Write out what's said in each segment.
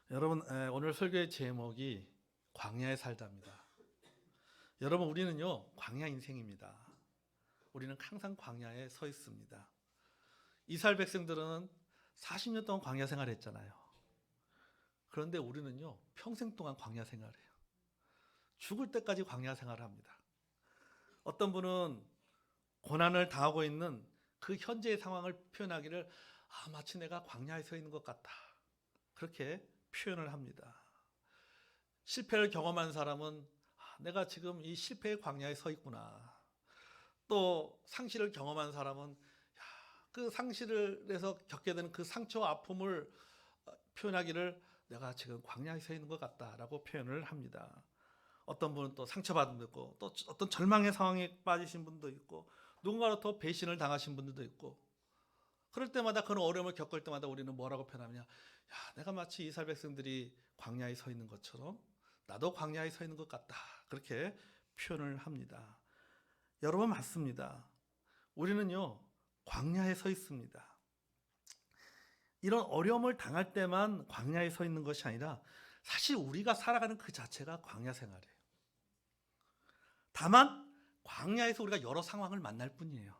여러분, 오늘 설교의 제목이 광야에 살다입니다. 여러분, 우리는요 광야 인생입니다. 우리는 항상 광야에 서 있습니다. 이스라엘 백성들은 40년 동안 광야 생활했잖아요. 그런데 우리는요 평생 동안 광야 생활해요. 죽을 때까지 광야 생활합니다. 어떤 분은 고난을 당하고 있는 그 현재의 상황을 표현하기를 마치 내가 광야에 서 있는 것 같다, 그렇게 표현을 합니다. 실패를 경험한 사람은 내가 지금 이 실패의 광야에 서 있구나. 또 상실을 경험한 사람은 그 상실을 해서 겪게 되는 그 상처와 아픔을 표현하기를 내가 지금 광야에 서 있는 것 같다라고 표현을 합니다. 어떤 분은 또 상처받은 분도 있고, 또 어떤 절망의 상황에 빠지신 분도 있고, 누군가로부터 배신을 당하신 분들도 있고, 그럴 때마다 그런 어려움을 겪을 때마다 우리는 뭐라고 표현하냐, 내가 마치 이스라엘 백성들이 광야에 서 있는 것처럼 나도 광야에 서 있는 것 같다, 그렇게 표현을 합니다. 여러분, 맞습니다. 우리는요 광야에 서 있습니다. 이런 어려움을 당할 때만 광야에 서 있는 것이 아니라 사실 우리가 살아가는 그 자체가 광야 생활이에요. 다만 광야에서 우리가 여러 상황을 만날 뿐이에요.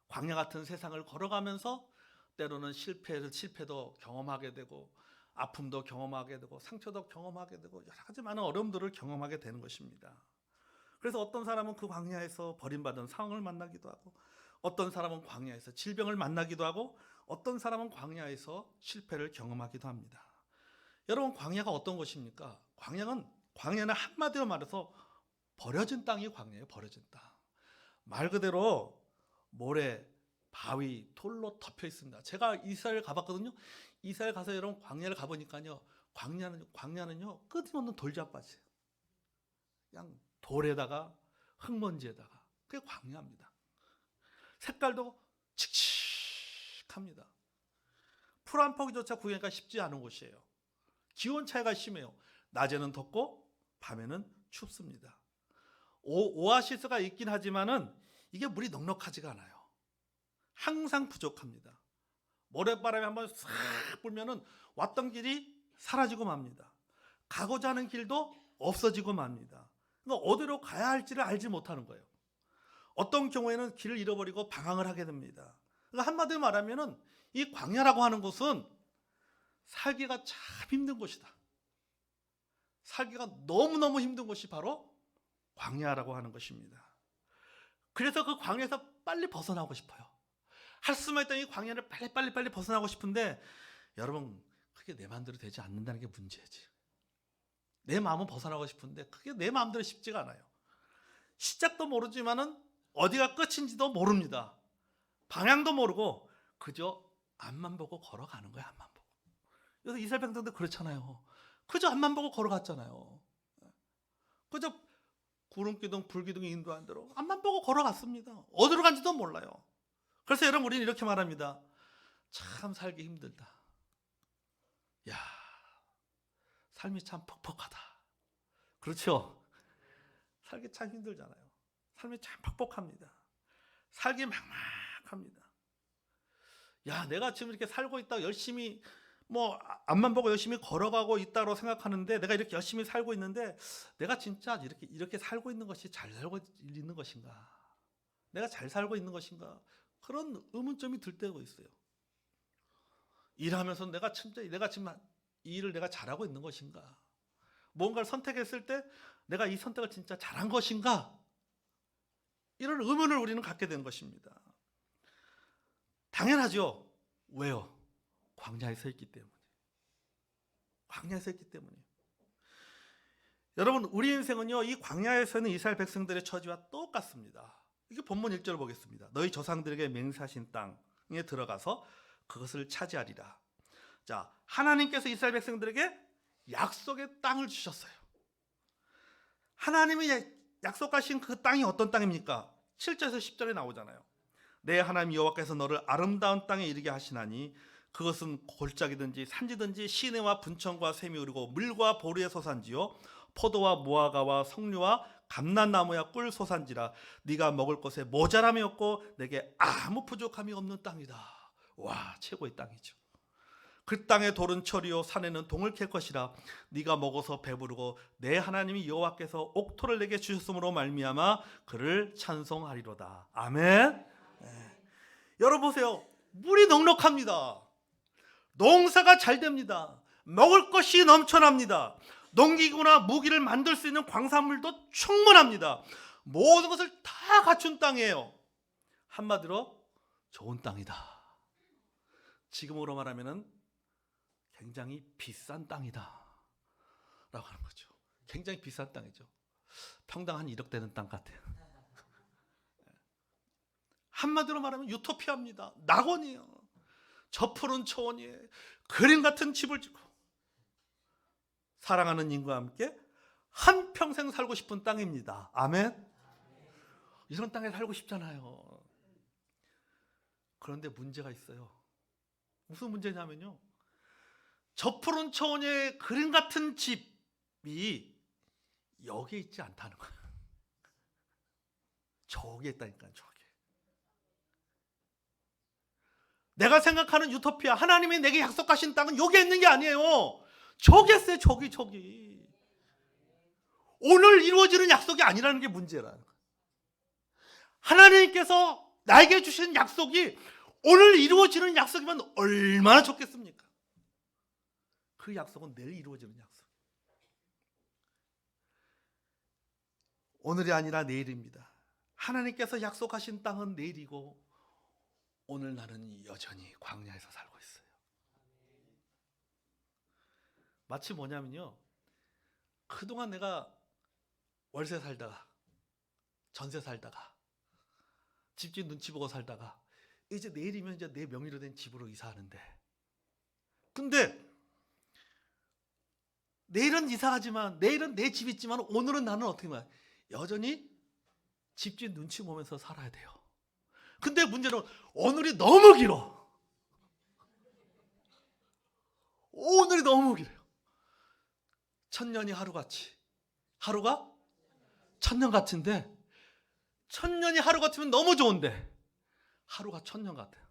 광야 같은 세상을 걸어가면서 때로는 실패도 경험하게 되고, 아픔도 경험하게 되고, 상처도 경험하게 되고, 여러 가지 많은 어려움들을 경험하게 되는 것입니다. 그래서 어떤 사람은 그 광야에서 버림받은 상황을 만나기도 하고, 어떤 사람은 광야에서 질병을 만나기도 하고, 어떤 사람은 광야에서 실패를 경험하기도 합니다. 여러분, 광야가 어떤 것입니까? 광야는 한마디로 말해서 버려진 땅이 광야예요. 버려진 땅. 말 그대로 모래, 바위, 돌로 덮여 있습니다. 제가 이스라엘 가봤거든요. 이스라엘 가서 여러분 광야를 가보니까요, 광야는요 끊임없는 돌잡밭이에요. 그냥 돌에다가 흙먼지에다가, 그게 광야입니다. 색깔도 칙칙합니다. 풀 한 포기조차 구하기가 쉽지 않은 곳이에요. 기온 차이가 심해요. 낮에는 덥고 밤에는 춥습니다. 오아시스가 있긴 하지만은 이게 물이 넉넉하지가 않아요. 항상 부족합니다. 모래바람이 한번 싹 불면은 왔던 길이 사라지고 맙니다. 가고자 하는 길도 없어지고 맙니다. 그러니까 어디로 가야 할지를 알지 못하는 거예요. 어떤 경우에는 길을 잃어버리고 방황을 하게 됩니다. 그러니까 한마디로 말하면은 이 광야라고 하는 곳은 살기가 참 힘든 곳이다. 살기가 너무너무 힘든 곳이 바로 광야라고 하는 것입니다. 그래서 그 광야에서 빨리 벗어나고 싶어요. 할 수만 있던 이 광야를 빨리 벗어나고 싶은데, 여러분, 그게 내 마음대로 되지 않는다는 게 문제지. 내 마음은 벗어나고 싶은데 그게 내 마음대로 쉽지가 않아요. 시작도 모르지만은 어디가 끝인지도 모릅니다. 방향도 모르고 그저 앞만 보고 걸어가는 거야. 앞만 보고. 그래서 이스라엘 백성들 그렇잖아요. 그저 앞만 보고 걸어갔잖아요. 그저 구름기둥 불기둥이 인도한 대로 앞만 보고 걸어갔습니다. 어디로 간지도 몰라요. 그래서 여러분, 우리는 이렇게 말합니다. 참 살기 힘들다. 야, 삶이 참 퍽퍽하다. 그렇죠? 살기 참 힘들잖아요. 삶이 참 퍽퍽합니다. 살기 막막합니다. 내가 지금 이렇게 살고 있다, 열심히 앞만 보고 열심히 걸어가고 있다고 생각하는데, 내가 이렇게 열심히 살고 있는데 내가 진짜 이렇게 살고 있는 것이 잘 살고 있는 것인가? 내가 잘 살고 있는 것인가? 그런 의문점이 들 때가 있어요. 일하면서 내가 지금 이 일을 내가 잘하고 있는 것인가? 뭔가를 선택했을 때 내가 이 선택을 진짜 잘한 것인가? 이런 의문을 우리는 갖게 되는 것입니다. 당연하죠. 왜요? 광야에 서 있기 때문에. 광야에 서 있기 때문에. 여러분, 우리 인생은요 이 광야에서는 이스라엘 백성들의 처지와 똑같습니다. 이게 본문 1절 보겠습니다. 너희 조상들에게 맹세하신 땅에 들어가서 그것을 차지하리라. 자, 하나님께서 이스라엘 백성들에게 약속의 땅을 주셨어요. 하나님이 약속하신 그 땅이 어떤 땅입니까? 7절에서 10절에 나오잖아요. 내 하나님 여호와께서 너를 아름다운 땅에 이르게 하시나니 그것은 골짜기든지 산지든지 시내와 분천과 샘이 흐르고 물과 보리의 소산지요 포도와 무화과와 석류와 감람나무와 꿀 소산지라. 네가 먹을 것에 모자람이 없고 내게 아무 부족함이 없는 땅이다. 와, 최고의 땅이죠. 그 땅에 돌은 철이요 산에는 동을 캘 것이라. 네가 먹어서 배부르고 내 하나님이 여호와께서 옥토를 내게 주셨으므로 말미암아 그를 찬송하리로다. 아멘. 여러분 보세요. 물이 넉넉합니다. 농사가 잘 됩니다. 먹을 것이 넘쳐납니다. 농기구나 무기를 만들 수 있는 광산물도 충분합니다. 모든 것을 다 갖춘 땅이에요. 한마디로 좋은 땅이다. 지금으로 말하면 굉장히 비싼 땅이다 라고 하는 거죠. 굉장히 비싼 땅이죠. 평당 한 1억 되는 땅 같아요. 한마디로 말하면 유토피아입니다. 낙원이에요. 저 푸른 초원에 그림 같은 집을 짓고 사랑하는 인과 함께 한평생 살고 싶은 땅입니다. 아멘. 이런 땅에 살고 싶잖아요. 그런데 문제가 있어요. 무슨 문제냐면요, 저 푸른 초원에 그림 같은 집이 여기에 있지 않다는 거예요. 저기에 있다니까요. 저기. 내가 생각하는 유토피아, 하나님이 내게 약속하신 땅은 여기에 있는 게 아니에요. 저기에 있어요. 저기. 오늘 이루어지는 약속이 아니라는 게 문제라는 거예요. 하나님께서 나에게 주신 약속이 오늘 이루어지는 약속이면 얼마나 좋겠습니까? 그 약속은 내일 이루어지는 약속. 오늘이 아니라 내일입니다. 하나님께서 약속하신 땅은 내일이고 오늘 나는 여전히 광야에서 살고 있어요. 마치 뭐냐면요, 그동안 내가 월세 살다가 전세 살다가 집주인 눈치 보고 살다가 이제 내일이면 이제 내 명의로 된 집으로 이사하는데, 근데 내일은 이사하지만 내일은 내 집 있지만 오늘은 나는 어떻게 말해? 여전히 집주인 눈치 보면서 살아야 돼요. 근데 문제는 오늘이 너무 길어. 오늘이 너무 길어요. 천년이 하루같이, 하루가 천년 같은데, 천년이 하루 같으면 너무 좋은데 하루가 천년 같아요.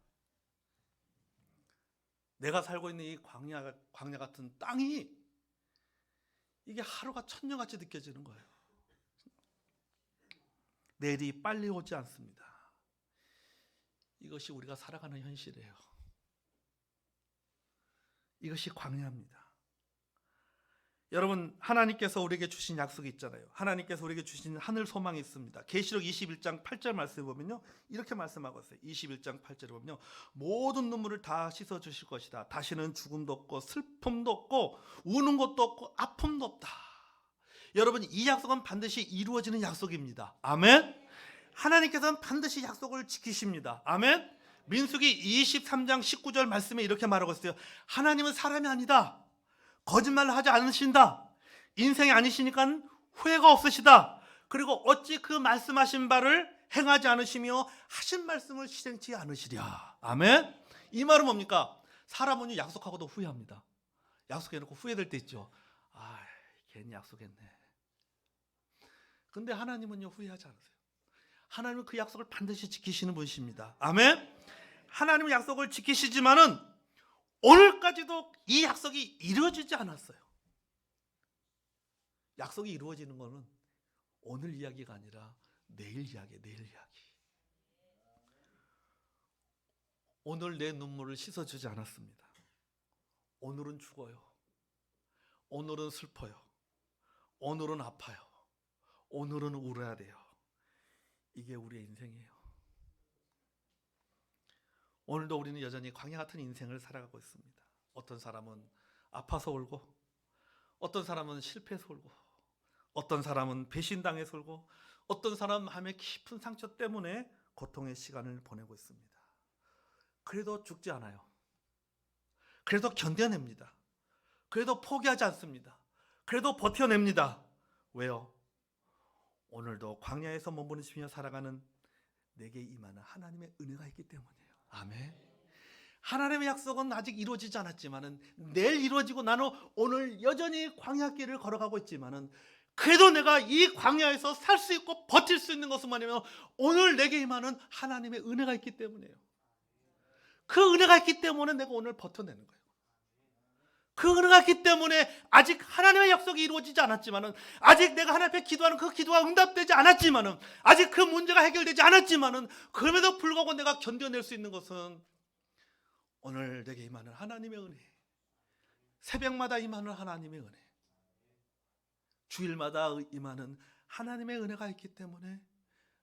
내가 살고 있는 이 광야 같은 땅이 이게 하루가 천년같이 느껴지는 거예요. 내일이 빨리 오지 않습니다. 이것이 우리가 살아가는 현실이에요. 이것이 광야입니다. 여러분, 하나님께서 우리에게 주신 약속이 있잖아요. 하나님께서 우리에게 주신 하늘 소망이 있습니다. 계시록 21장 8절 말씀을 보면요, 이렇게 말씀하고 있어요. 21장 8절에 보면요, 모든 눈물을 다 씻어 주실 것이다. 다시는 죽음도 없고 슬픔도 없고 우는 것도 없고 아픔도 없다. 여러분, 이 약속은 반드시 이루어지는 약속입니다. 아멘. 하나님께서는 반드시 약속을 지키십니다. 아멘. 민수기 23장 19절 말씀에 이렇게 말하고 있어요. 하나님은 사람이 아니다. 거짓말을 하지 않으신다. 인생이 아니시니까 후회가 없으시다. 그리고 어찌 그 말씀하신 바를 행하지 않으시며 하신 말씀을 실행치 않으시랴. 아멘. 이 말은 뭡니까? 사람은 약속하고도 후회합니다. 약속해놓고 후회될 때 있죠. 괜히 약속했네. 근데 하나님은요, 후회하지 않으세요. 하나님은 그 약속을 반드시 지키시는 분이십니다. 아멘. 하나님은 약속을 지키시지만은 오늘까지도 이 약속이 이루어지지 않았어요. 약속이 이루어지는 것은 오늘 이야기가 아니라 내일 이야기예요. 내일 이야기. 오늘 내 눈물을 씻어주지 않았습니다. 오늘은 죽어요. 오늘은 슬퍼요. 오늘은 아파요. 오늘은 울어야 돼요. 이게 우리의 인생이에요. 오늘도 우리는 여전히 광야 같은 인생을 살아가고 있습니다. 어떤 사람은 아파서 울고, 어떤 사람은 실패해서 울고, 어떤 사람은 배신당해서 울고, 어떤 사람은 마음의 깊은 상처 때문에 고통의 시간을 보내고 있습니다. 그래도 죽지 않아요. 그래도 견뎌냅니다. 그래도 포기하지 않습니다. 그래도 버텨냅니다. 왜요? 오늘도 광야에서 머무르시며 살아가는 내게 임하는 하나님의 은혜가 있기 때문이에요. 아멘. 하나님의 약속은 아직 이루어지지 않았지만은 내일 이루어지고 나는 오늘 여전히 광야길을 걸어가고 있지만은 그래도 내가 이 광야에서 살 수 있고 버틸 수 있는 것은 뭐냐면 오늘 내게 임하는 하나님의 은혜가 있기 때문이에요. 그 은혜가 있기 때문에 내가 오늘 버텨내는 거예요. 그 은혜가 있기 때문에 아직 하나님의 약속이 이루어지지 않았지만은, 아직 내가 하나님 앞에 기도하는 그 기도가 응답되지 않았지만은, 아직 그 문제가 해결되지 않았지만은, 그럼에도 불구하고 내가 견뎌낼 수 있는 것은 오늘 내게 임하는 하나님의 은혜, 새벽마다 임하는 하나님의 은혜, 주일마다 임하는 하나님의 은혜가 있기 때문에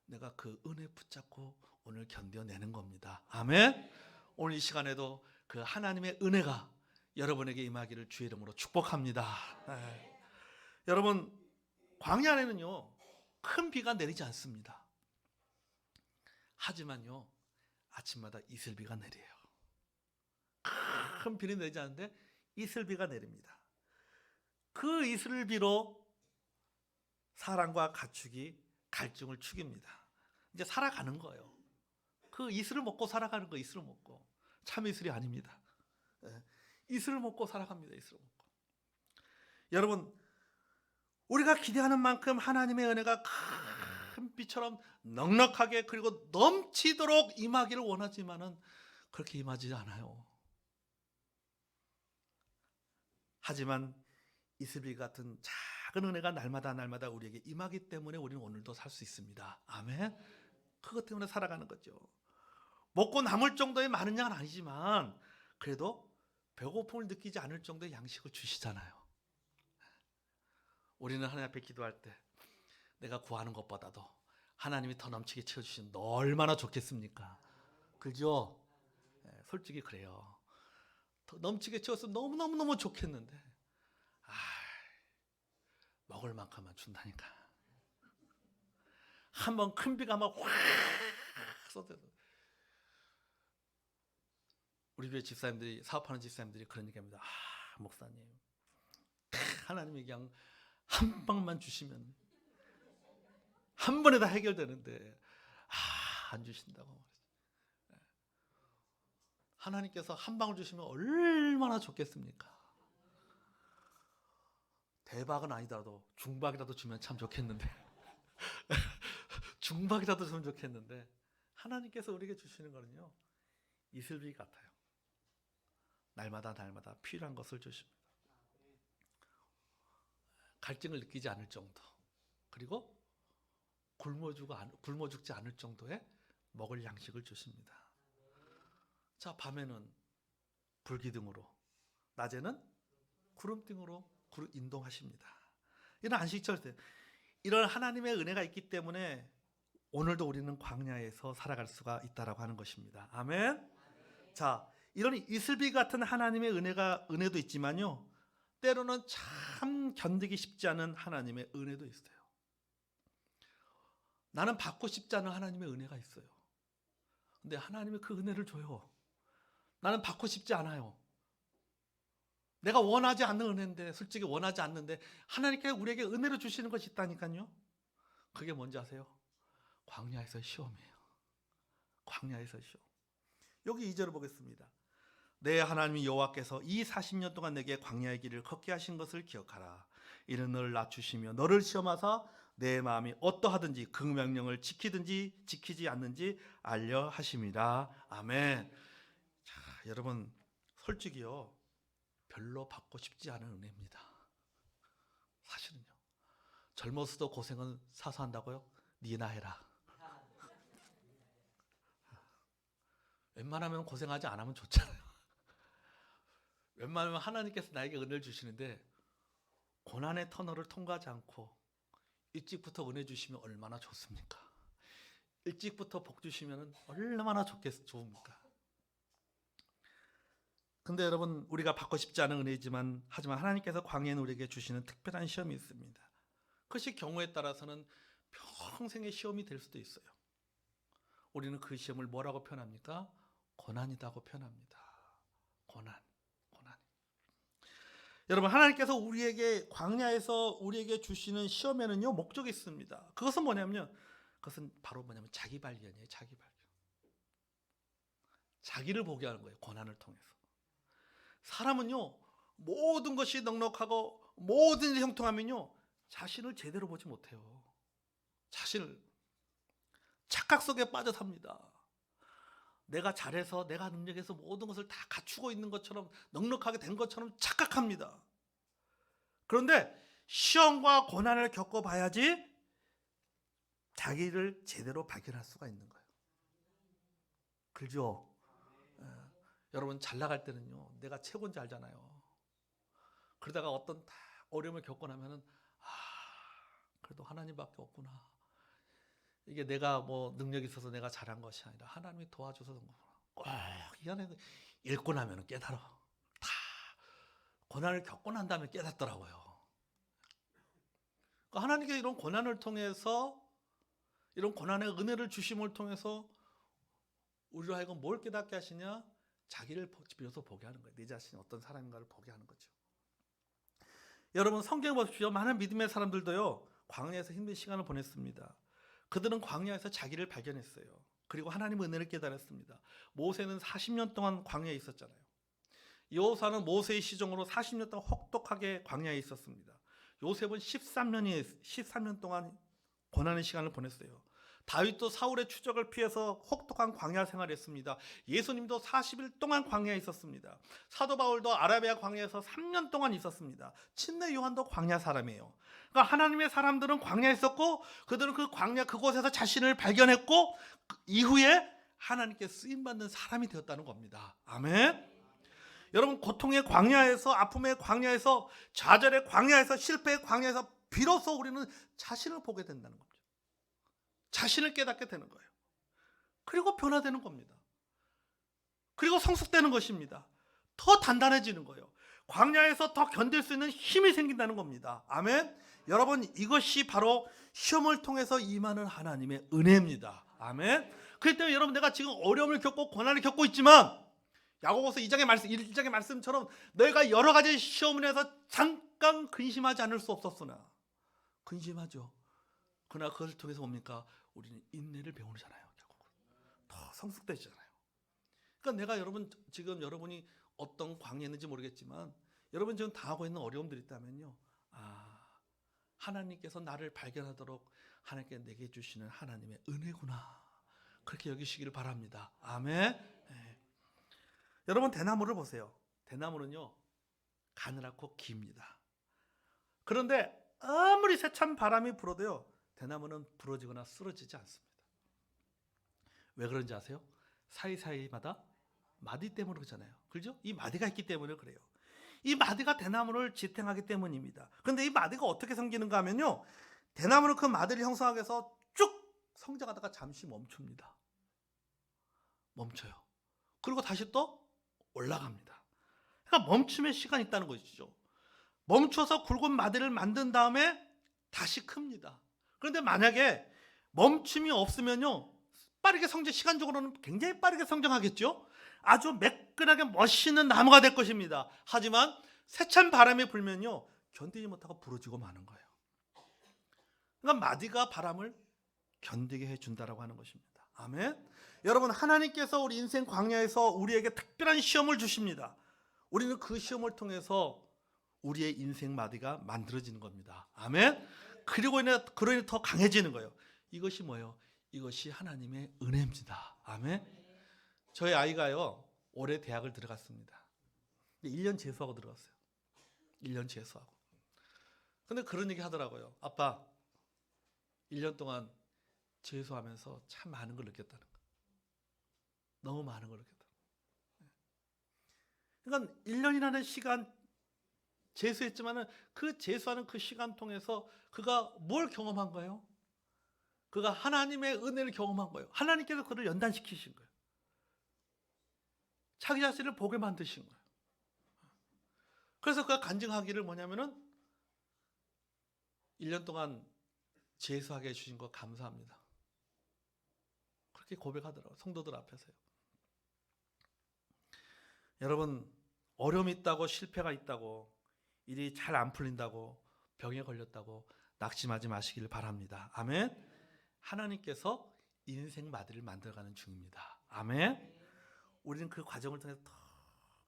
내가 그 은혜 붙잡고 오늘 견뎌내는 겁니다. 아멘. 오늘 이 시간에도 그 하나님의 은혜가 여러분에게 임하기를 주의 이름으로 축복합니다. 여러분, 광야에는요 큰 비가 내리지 않습니다. 하지만요 아침마다 이슬비가 내려요. 큰 비는 내리지 않는데 이슬비가 내립니다. 그 이슬비로 사람과 가축이 갈증을 죽입니다. 이제 살아가는 거예요. 그 이슬을 먹고 살아가는 거, 이슬을 먹고. 참 이슬이 아닙니다. 이슬을 먹고 살아갑니다. 이슬을 먹고. 여러분, 우리가 기대하는 만큼 하나님의 은혜가 큰 비처럼 넉넉하게 그리고 넘치도록 임하기를 원하지만은 그렇게 임하지 않아요. 하지만 이슬비 같은 작은 은혜가 날마다 우리에게 임하기 때문에 우리는 오늘도 살 수 있습니다. 아멘. 그것 때문에 살아가는 거죠. 먹고 남을 정도의 많은 양은 아니지만 그래도 배고픔을 느끼지 않을 정도의 양식을 주시잖아요. 우리는 하나님 앞에 기도할 때 내가 구하는 것보다도 하나님이 더 넘치게 채워주시면 얼마나 좋겠습니까? 그죠? 솔직히 그래요. 더 넘치게 채웠으면 너무너무 좋겠는데 먹을 만큼만 준다니까. 한번 큰 비가 막 확 쏟아져. 우리 교회 집사님들이, 사업하는 집사님들이 그런 얘기합니다. 목사님, 하나님이 그냥 한 방만 주시면 한 번에 다 해결되는데 안 주신다고. 하나님께서 한 방울 주시면 얼마나 좋겠습니까? 대박은 아니더라도 중박이라도 주면 참 좋겠는데 중박이라도 주면 좋겠는데 하나님께서 우리에게 주시는 거는요 이슬비 같아요. 날마다 필요한 것을 주십니다. 갈증을 느끼지 않을 정도, 그리고 굶어 죽지 않을 정도의 먹을 양식을 주십니다. 자, 밤에는 불기둥으로, 낮에는 구름등으로 인도하십니다. 이런 안식절 때 이런 하나님의 은혜가 있기 때문에 오늘도 우리는 광야에서 살아갈 수가 있다라고 하는 것입니다. 아멘. 자, 이런 이슬비 같은 하나님의 은혜도 있지만요, 때로는 참 견디기 쉽지 않은 하나님의 은혜도 있어요. 나는 받고 싶지 않은 하나님의 은혜가 있어요. 근데 하나님이 그 은혜를 줘요. 나는 받고 싶지 않아요. 내가 원하지 않는 은혜인데, 솔직히 원하지 않는데 하나님께 우리에게 은혜를 주시는 것이 있다니까요. 그게 뭔지 아세요? 광야에서 시험이에요. 광야에서 시험. 여기 2절을 보겠습니다. 내 하나님 여호와께서 이 40년 동안 내게 광야의 길을 걷게 하신 것을 기억하라. 이는 너를 낮추시며 너를 시험하사 내 마음이 어떠하든지 그 명령을 지키든지 지키지 않는지 알려 하심이라. 아멘. 자, 여러분, 솔직히요 별로 받고 싶지 않은 은혜입니다. 사실은요. 젊어서도 고생은 사서 한다고요? 니나 해라. 웬만하면 고생하지 않으면 좋잖아요. 웬만하면 하나님께서 나에게 은혜를 주시는데 고난의 터널을 통과하지 않고 일찍부터 은혜 주시면 얼마나 좋습니까? 일찍부터 복 주시면 얼마나 좋습니까? 근데 여러분, 우리가 받고 싶지 않은 은혜이지만 하지만 하나님께서 광야에 우리에게 주시는 특별한 시험이 있습니다. 그것이 경우에 따라서는 평생의 시험이 될 수도 있어요. 우리는 그 시험을 뭐라고 표현합니까? 고난이라고 표현합니다. 고난. 여러분, 하나님께서 우리에게 광야에서 우리에게 주시는 시험에는요 목적이 있습니다. 그것은 바로 자기 발견이에요. 자기 발견. 자기를 보게 하는 거예요. 고난을 통해서. 사람은요 모든 것이 넉넉하고 모든 일이 형통하면요 자신을 제대로 보지 못해요. 자신을 착각 속에 빠져 삽니다. 내가 잘해서 내가 능력해서 모든 것을 다 갖추고 있는 것처럼 넉넉하게 된 것처럼 착각합니다. 그런데 시험과 고난을 겪어봐야지 자기를 제대로 발견할 수가 있는 거예요. 그죠? 여러분 잘 나갈 때는요, 내가 최고인 줄 알잖아요. 그러다가 어떤 다 어려움을 겪고 나면은 그래도 하나님밖에 없구나. 이게 내가 뭐 능력이 있어서 내가 잘한 것이 아니라 하나님이 도와줘서 그런 거구나. 꼭 이 안에 읽고 나면 깨달아. 다 고난을 겪고 난 다음에 깨닫더라고요. 그러니까 하나님께 이런 고난을 통해서, 이런 고난의 은혜를 주심을 통해서 우리로 하여금 뭘 깨닫게 하시냐? 자기를 비로소 보게 하는 거예요. 내 자신이 어떤 사람인가를 보게 하는 거죠. 여러분 성경 보십시오. 많은 믿음의 사람들도요, 광야에서 힘든 시간을 보냈습니다. 그들은 광야에서 자기를 발견했어요. 그리고 하나님의 은혜를 깨달았습니다. 모세는 40년 동안 광야에 있었잖아요. 여호수아는 모세의 시종으로 40년 동안 혹독하게 광야에 있었습니다. 요셉은 13년 동안 고난의 시간을 보냈어요. 다윗도 사울의 추적을 피해서 혹독한 광야 생활을 했습니다. 예수님도 40일 동안 광야에 있었습니다. 사도 바울도 아라비아 광야에서 3년 동안 있었습니다. 침례 요한도 광야 사람이에요. 그러니까 하나님의 사람들은 광야에 있었고, 그들은 그 광야 그곳에서 자신을 발견했고, 그 이후에 하나님께 쓰임받는 사람이 되었다는 겁니다. 아멘. 여러분 고통의 광야에서, 아픔의 광야에서, 좌절의 광야에서, 실패의 광야에서 비로소 우리는 자신을 보게 된다는 겁니다. 자신을 깨닫게 되는 거예요. 그리고 변화되는 겁니다. 그리고 성숙되는 것입니다. 더 단단해지는 거예요. 광야에서 더 견딜 수 있는 힘이 생긴다는 겁니다. 아멘. 여러분 이것이 바로 시험을 통해서 임하는 하나님의 은혜입니다. 아멘. 그렇기 때문에 여러분 내가 지금 어려움을 겪고 고난을 겪고 있지만 야고보서 1장의 말씀처럼 너희가 여러 가지 시험을 해서 잠깐 근심하지 않을 수 없었으나, 근심하죠. 그러나 그것을 통해서 뭡니까? 우리는 인내를 배우잖아요. 결국은 더 성숙되잖아요. 그러니까 내가 지금 여러분이 어떤 광야에 있는지 모르겠지만 여러분 지금 당하고 있는 어려움들이 있다면요, 하나님께서 나를 발견하도록 하나님께 내게 주시는 하나님의 은혜구나, 그렇게 여기시기를 바랍니다. 아멘. 네. 여러분 대나무를 보세요. 대나무는요 가늘고 깁니다. 그런데 아무리 세찬 바람이 불어도요 대나무는 부러지거나 쓰러지지 않습니다. 왜 그런지 아세요? 사이사이마다 마디 때문에 그렇잖아요. 그렇죠? 이 마디가 있기 때문에 그래요. 이 마디가 대나무를 지탱하기 때문입니다. 그런데 이 마디가 어떻게 생기는가 하면요, 대나무는 그 마디를 형성하기 위해서 쭉 성장하다가 잠시 멈춥니다. 멈춰요. 그리고 다시 또 올라갑니다. 그러니까 멈춤의 시간이 있다는 것이죠. 멈춰서 굵은 마디를 만든 다음에 다시 큽니다. 그런데 만약에 멈춤이 없으면요, 빠르게 시간적으로는 굉장히 빠르게 성장하겠죠. 아주 매끈하게 멋있는 나무가 될 것입니다. 하지만 세찬 바람이 불면요 견디지 못하고 부러지고 마는 거예요. 그러니까 마디가 바람을 견디게 해준다라고 하는 것입니다. 아멘. 여러분 하나님께서 우리 인생 광야에서 우리에게 특별한 시험을 주십니다. 우리는 그 시험을 통해서 우리의 인생 마디가 만들어지는 겁니다. 아멘. 그러니 더 강해지는 거예요. 이것이 뭐예요? 이것이 하나님의 은혜입니다. 아멘. 저희 아이가요 올해 대학을 들어갔습니다. 1년 재수하고 들어갔어요. 1년 재수하고. 근데 그런 얘기 하더라고요. 아빠 1년 동안 재수하면서 참 많은 걸 느꼈다는 거. 너무 많은 걸 느꼈다. 그러니까 1년이라는 시간 재수했지만은 그 재수하는 그 시간 통해서 그가 뭘 경험한 거예요? 그가 하나님의 은혜를 경험한 거예요. 하나님께서 그를 연단시키신 거예요. 자기 자신을 보게 만드신 거예요. 그래서 그가 간증하기를 뭐냐면은 1년 동안 재수하게 해주신 거 감사합니다. 그렇게 고백하더라고요. 성도들 앞에서요. 여러분 어려움이 있다고, 실패가 있다고, 일이 잘 안 풀린다고, 병에 걸렸다고 낙심하지 마시길 바랍니다. 아멘. 하나님께서 인생 마디를 만들어가는 중입니다. 아멘. 우리는 그 과정을 통해서 더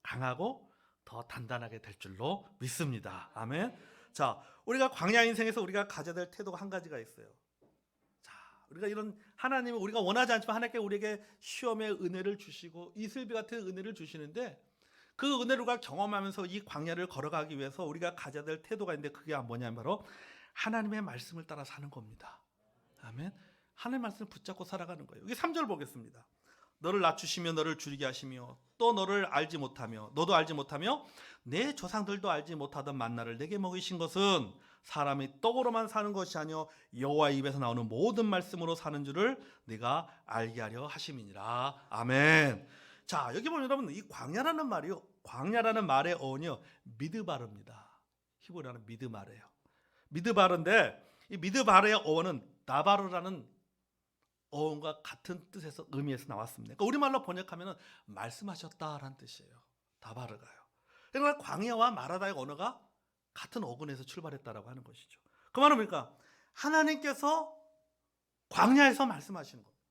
강하고 더 단단하게 될 줄로 믿습니다. 아멘. 자, 우리가 광야 인생에서 우리가 가져야 될 태도가 한 가지가 있어요. 자, 우리가 이런 하나님이 우리가 원하지 않지만 하나님께 우리에게 시험의 은혜를 주시고 이슬비 같은 은혜를 주시는데 그 은혜를 우리가 경험하면서 이 광야를 걸어가기 위해서 우리가 가져야 될 태도가 있는데 그게 뭐냐면 바로 하나님의 말씀을 따라 사는 겁니다. 아멘. 하나님의 말씀을 붙잡고 살아가는 거예요. 여기 3절 보겠습니다. 너를 낮추시며 너를 줄이게 하시며 또 너를 알지 못하며 너도 알지 못하며 내 조상들도 알지 못하던 만나를 내게 먹이신 것은 사람이 떡으로만 사는 것이 아니요 여호와의 입에서 나오는 모든 말씀으로 사는 줄을 네가 알게 하려 하심이니라. 아멘. 자, 여기 보면 여러분 이 광야라는 말이요, 광야라는 말의 어원이요 미드바르입니다. 히브리어는 미드바르예요. 미드바르인데 이 미드바르의 어원은 나바르라는 어원과 같은 뜻에서 의미에서 나왔습니다. 그러니까 우리말로 번역하면 말씀하셨다라는 뜻이에요. 다바르가요. 그러니까 광야와 마라다의 언어가 같은 어근에서 출발했다라고 하는 것이죠. 그 말은 뭡니까? 하나님께서 광야에서 말씀하시는 겁니다.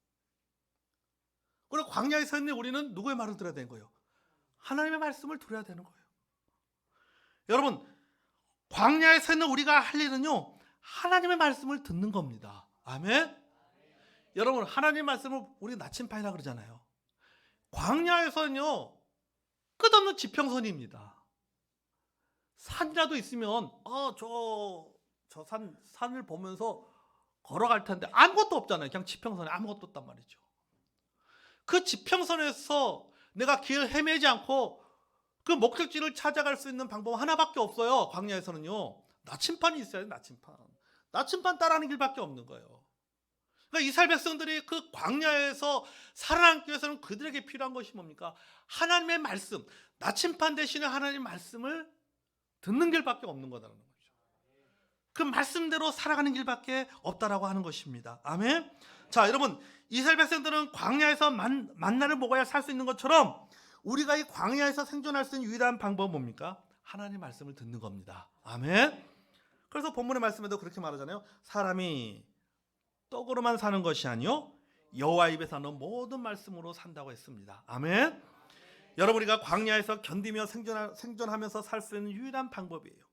그리고 광야에 서 있는 우리는 누구의 말을 들어야 되는 거예요? 하나님의 말씀을 들어야 되는 거예요. 여러분, 광야에 서 있는 우리가 할 일은요, 하나님의 말씀을 듣는 겁니다. 아멘. 여러분, 하나님의 말씀을 우리 나침판이라 그러잖아요. 광야에서는요 끝없는 지평선입니다. 산이라도 있으면 저 산을 보면서 걸어갈 텐데 아무것도 없잖아요. 그냥 지평선에 아무것도 없단 말이죠. 그 지평선에서 내가 길을 헤매지 않고 그 목적지를 찾아갈 수 있는 방법은 하나밖에 없어요. 광야에서는요 나침판이 있어야 돼요. 나침판 따라하는 길밖에 없는 거예요. 그러니까 이스라엘 백성들이 그 광야에서 살아남기 위해서는 그들에게 필요한 것이 뭡니까? 하나님의 말씀, 나침판 대신에 하나님의 말씀을 듣는 길밖에 없는 거라는 거죠. 그 말씀대로 살아가는 길밖에 없다라고 하는 것입니다. 아멘. 자, 여러분, 이스라엘 백성들은 광야에서 만나를 먹어야 살 수 있는 것처럼 우리가 이 광야에서 생존할 수 있는 유일한 방법은 뭡니까? 하나님의 말씀을 듣는 겁니다. 아멘. 그래서 본문의 말씀에도 그렇게 말하잖아요. 사람이 떡으로만 사는 것이 아니요 여호와 입에서 나오는 모든 말씀으로 산다고 했습니다. 아멘. 여러분, 우리가 광야에서 견디며 생존하면서 살 수 있는 유일한 방법이에요.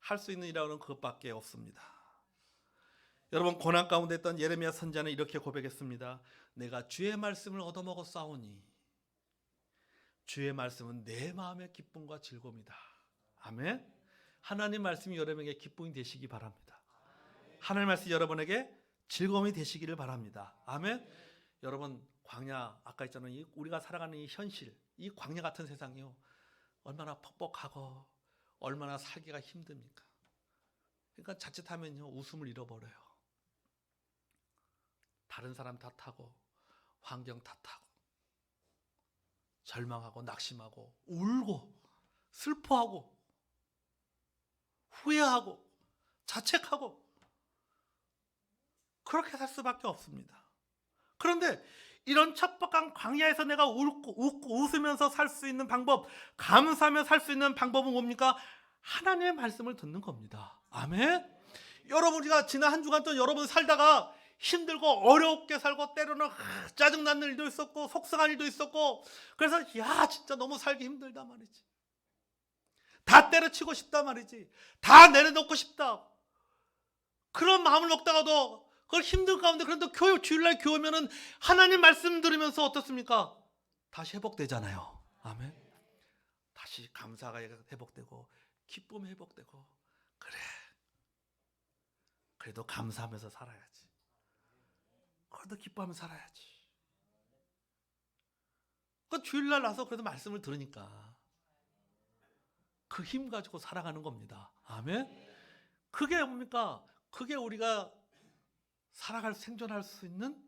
할 수 있는 일이라고는 그것밖에 없습니다. 여러분, 고난 가운데 있던 예레미야 선지자는 이렇게 고백했습니다. 내가 주의 말씀을 얻어먹었사오니 주의 말씀은 내 마음의 기쁨과 즐거움이다. 아멘. 하나님 말씀이 여러분에게 기쁨이 되시기 바랍니다. 하나님 말씀이 여러분에게 즐거움이 되시기를 바랍니다. 아멘. 여러분, 광야 아까 있잖아요. 우리가 살아가는 이 현실, 이 광야 같은 세상이요 얼마나 퍽퍽하고 얼마나 살기가 힘듭니까? 그러니까 자칫하면요 웃음을 잃어버려요. 다른 사람 탓하고 환경 탓하고 절망하고 낙심하고 울고 슬퍼하고 후회하고 자책하고 그렇게 살 수밖에 없습니다. 그런데 이런 척박한 광야에서 내가 웃고 웃으면서 살 수 있는 방법, 감사하며 살 수 있는 방법은 뭡니까? 하나님의 말씀을 듣는 겁니다. 아멘. 여러분, 우리가 지난 한 주간 동안 여러분 살다가 힘들고 어렵게 살고 때로는 짜증나는 일도 있었고 속상한 일도 있었고 그래서 진짜 너무 살기 힘들다 말이지. 다 때려치고 싶다 말이지. 다 내려놓고 싶다. 그런 마음을 먹다가도 그걸 힘든 가운데 그런데 주일날 교회 오면은 하나님 말씀 들으면서 어떻습니까? 다시 회복되잖아요. 아멘. 다시 감사가 회복되고 기쁨이 회복되고 그래도 감사하면서 살아야지. 그래도 기뻐하면서 살아야지. 그 주일날 나서 그래도 말씀을 들으니까 그 힘 가지고 살아가는 겁니다. 아멘. 그게 뭡니까? 그게 우리가 살아갈 생존할 수 있는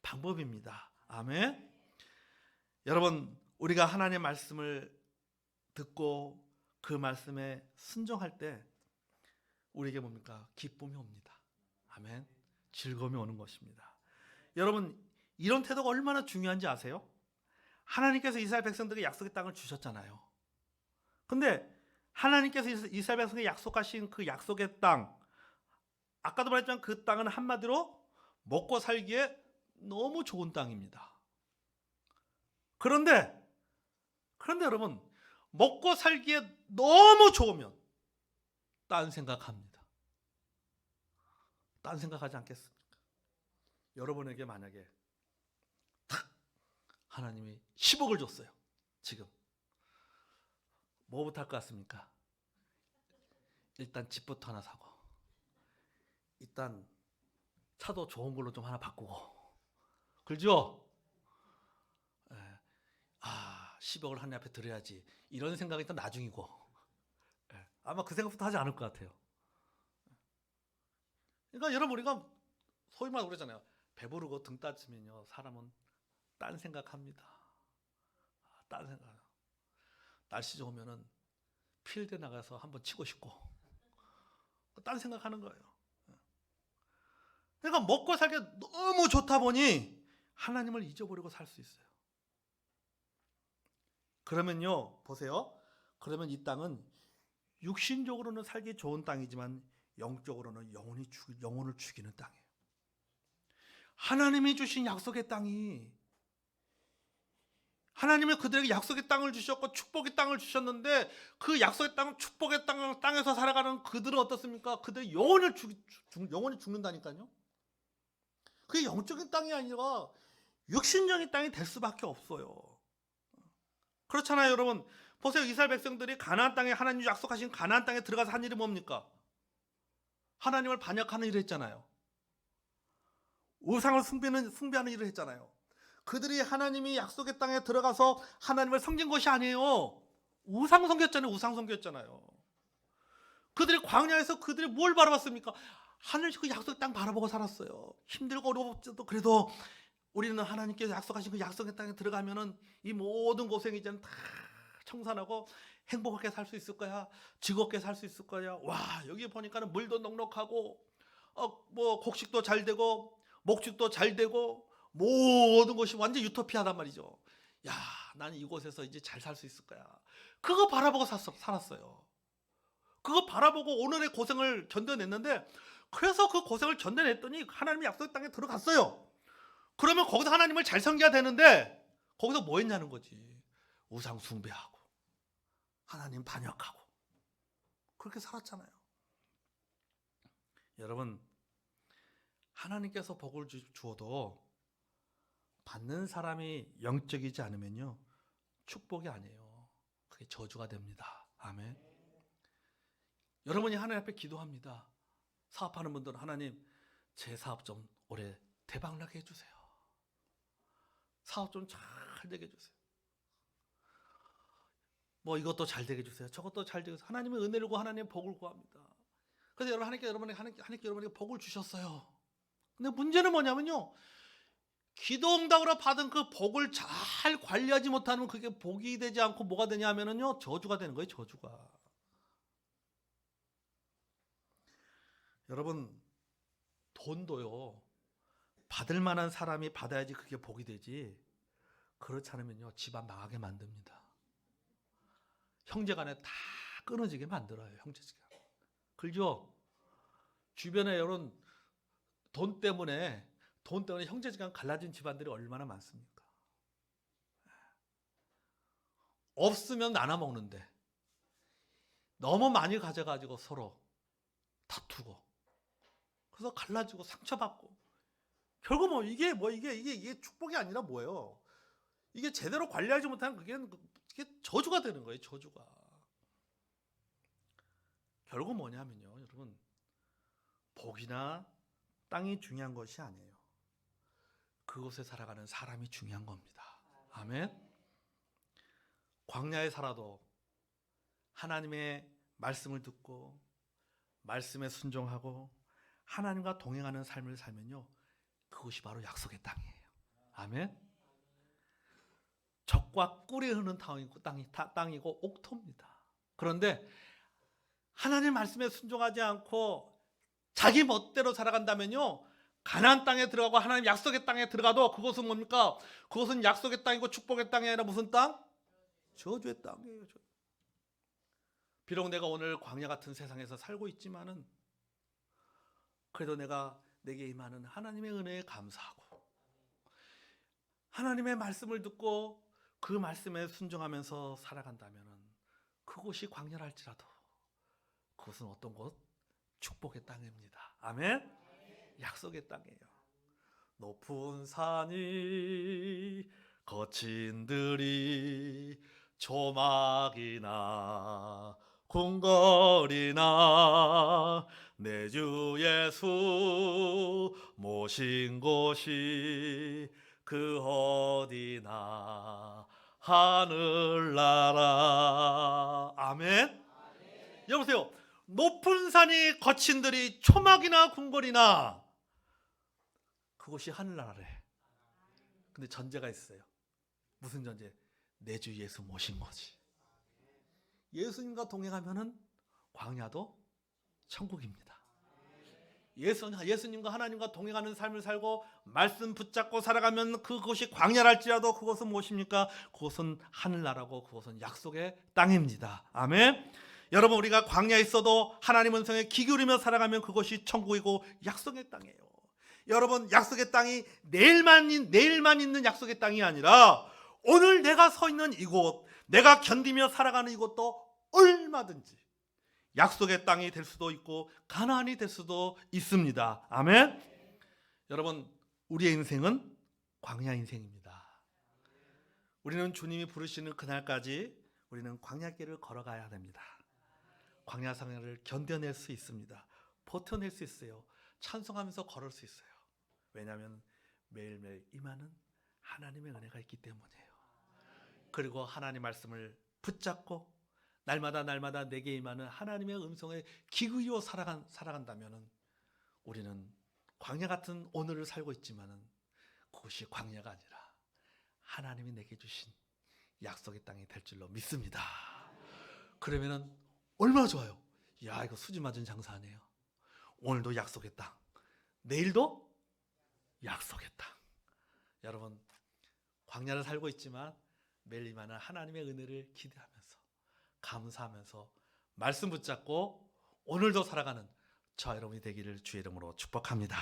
방법입니다. 아멘. 여러분, 우리가 하나님의 말씀을 듣고 그 말씀에 순종할 때 우리에게 뭡니까? 기쁨이 옵니다. 아멘. 즐거움이 오는 것입니다. 여러분, 이런 태도가 얼마나 중요한지 아세요? 하나님께서 이스라엘 백성들에게 약속의 땅을 주셨잖아요. 근데 하나님께서 이스라엘 백성에게 약속하신 그 약속의 땅, 아까도 말했지만 그 땅은 한마디로 먹고 살기에 너무 좋은 땅입니다. 그런데 여러분, 먹고 살기에 너무 좋으면 딴 생각합니다. 딴 생각하지 않겠습니까? 여러분에게 만약에 탁 하나님이 10억을 줬어요. 지금 뭐부터 할 것 같습니까? 일단 집부터 하나 사고, 일단 차도 좋은 걸로 좀 하나 바꾸고, 그렇죠? 10억을 하나님 앞에 드려야지, 이런 생각이 일단 나중이고, 아마 그 생각부터 하지 않을 것 같아요. 그러니까 여러분, 우리가 소위 말하고 그러잖아요. 배부르고 등 따지면요, 사람은 딴 생각합니다. 딴 생각. 날씨 좋으면은 필드 나가서 한번 치고 싶고, 딴 생각하는 거예요. 그러니까 먹고 살기 너무 좋다 보니 하나님을 잊어버리고 살 수 있어요. 그러면요, 보세요. 그러면 이 땅은 육신적으로는 살기 좋은 땅이지만 영적으로는 영혼을 죽이는 땅이에요. 하나님이 주신 약속의 땅이, 하나님은 그들에게 약속의 땅을 주셨고 축복의 땅을 주셨는데, 그 약속의 땅, 축복의 땅에서 살아가는 그들은 어떻습니까? 그들의 영혼이 죽는다니까요. 그게 영적인 땅이 아니라 육신적인 땅이 될 수밖에 없어요. 그렇잖아요, 여러분. 보세요, 이스라엘 백성들이 가나안 땅에, 하나님이 약속하신 가나안 땅에 들어가서 한 일이 뭡니까? 하나님을 반역하는 일을 했잖아요. 우상을 숭배하는 일을 했잖아요. 그들이 하나님이 약속의 땅에 들어가서 하나님을 섬긴 것이 아니에요. 우상 섬겼잖아요. 그들이 광야에서 그들이 뭘 바라봤습니까? 하늘 그 약속의 땅 바라보고 살았어요. 힘들고 어려웠어도 그래도 우리는 하나님께서 약속하신 그 약속의 땅에 들어가면은 이 모든 고생이 이제는 다 청산하고 행복하게 살 수 있을 거야. 즐겁게 살 수 있을 거야. 와, 여기 보니까는 물도 넉넉하고, 뭐 곡식도 잘 되고, 목축도 잘 되고, 모든 것이 완전 유토피아단 말이죠. 야, 나는 이곳에서 이제 잘 살 수 있을 거야. 그거 바라보고 살았어요. 그거 바라보고 오늘의 고생을 견뎌냈는데, 그래서 그 고생을 견뎌냈더니 하나님의 약속의 땅에 들어갔어요. 그러면 거기서 하나님을 잘 섬겨야 되는데, 거기서 뭐 했냐는 거지. 우상 숭배하고 하나님 반역하고 그렇게 살았잖아요. 여러분, 하나님께서 복을 주어도 받는 사람이 영적이지 않으면요, 축복이 아니에요. 그게 저주가 됩니다. 아멘. 여러분이 하나님 앞에 기도합니다. 사업하는 분들은 하나님, 제 사업 좀 올해 대박나게 해주세요. 사업 좀 잘 되게 해주세요. 뭐 이것도 잘 되게 해주세요. 저것도 잘 되게 해주세요. 하나님의 은혜를 구하고 하나님의 복을 구합니다. 그래서 하나님께 여러분에게 복을 주셨어요. 근데 문제는 뭐냐면요, 기도 응답으로 받은 그 복을 잘 관리하지 못하면 그게 복이 되지 않고 뭐가 되냐 하면은요, 저주가 되는 거예요. 저주가. 여러분, 돈도요, 받을 만한 사람이 받아야지 그게 복이 되지, 그렇지 않으면요, 집안 망하게 만듭니다. 형제간에 다 끊어지게 만들어요. 형제간에. 그죠? 주변에 여러분, 돈 때문에 형제간 갈라진 집안들이 얼마나 많습니까? 없으면 나눠 먹는데 너무 많이 가져가지고 서로 다투고, 그래서 갈라지고 상처받고, 결국 이게 축복이 아니라 뭐예요? 이게 제대로 관리하지 못하면 그게 저주가 되는 거예요. 저주가. 결국 뭐냐면요, 여러분, 복이나 땅이 중요한 것이 아니에요. 그곳에 살아가는 사람이 중요한 겁니다. 아멘. 광야에 살아도 하나님의 말씀을 듣고 말씀에 순종하고 하나님과 동행하는 삶을 살면요, 그것이 바로 약속의 땅이에요. 아멘. 적과 꿀이 흐르는 땅이고 옥토입니다. 그런데 하나님 말씀에 순종하지 않고 자기 멋대로 살아간다면요, 가나안 땅에 들어가고 하나님 약속의 땅에 들어가도 그것은 뭡니까? 그것은 약속의 땅이고 축복의 땅이 아니라 무슨 땅? 저주의 땅이에요. 비록 내가 오늘 광야 같은 세상에서 살고 있지만은, 그래도 내게 임하는 하나님의 은혜에 감사하고 하나님의 말씀을 듣고 그 말씀에 순종하면서 살아간다면은, 그곳이 광야랄지라도 그것은 어떤 곳? 축복의 땅입니다. 아멘. 약속의 땅이에요. 높은 산이 거친 들이 조막이나 궁궐이나 내 주 예수 모신 곳이 그 어디나 하늘나라. 아멘. 여보세요. 높은 산이 거친 들이 초막이나 궁궐이나 그곳이 하늘나라래. 근데 전제가 있어요. 무슨 전제? 내 주 예수 모신 거지. 예수님과 동행하면은 광야도 천국입니다. 예수님과 하나님과 동행하는 삶을 살고 말씀 붙잡고 살아가면 그곳이 광야랄지라도 그곳은 무엇입니까? 그곳은 하늘나라고 그곳은 약속의 땅입니다. 아멘. 여러분, 우리가 광야에 있어도 하나님 음성에 귀 기울이며 살아가면 그것이 천국이고 약속의 땅이에요. 여러분, 약속의 땅이 내일만 있는 약속의 땅이 아니라 오늘 내가 서 있는 이곳, 내가 견디며 살아가는 이곳도 얼마든지 약속의 땅이 될 수도 있고 가나안이 될 수도 있습니다. 아멘. 여러분, 우리의 인생은 광야 인생입니다. 우리는 주님이 부르시는 그날까지 우리는 광야길을 걸어가야 됩니다. 광야 생활을 견뎌낼 수 있습니다. 버텨낼 수 있어요. 찬송하면서 걸을 수 있어요. 왜냐하면 매일매일 임하는 하나님의 은혜가 있기 때문이에요. 그리고 하나님 말씀을 붙잡고 날마다 내게 임하는 하나님의 음성에 귀 기울여 살아간다면 우리는 광야 같은 오늘을 살고 있지만 그것이 광야가 아니라 하나님이 내게 주신 약속의 땅이 될 줄로 믿습니다. 그러면 얼마나 좋아요. 야, 이거 수지 맞은 장사 아니에요. 오늘도 약속의 땅, 내일도 약속의 땅. 여러분, 광야를 살고 있지만 매일 임하는 하나님의 은혜를 기대하면서 감사하면서 말씀 붙잡고 오늘도 살아가는 저 여러분이 되기를 주의 이름으로 축복합니다.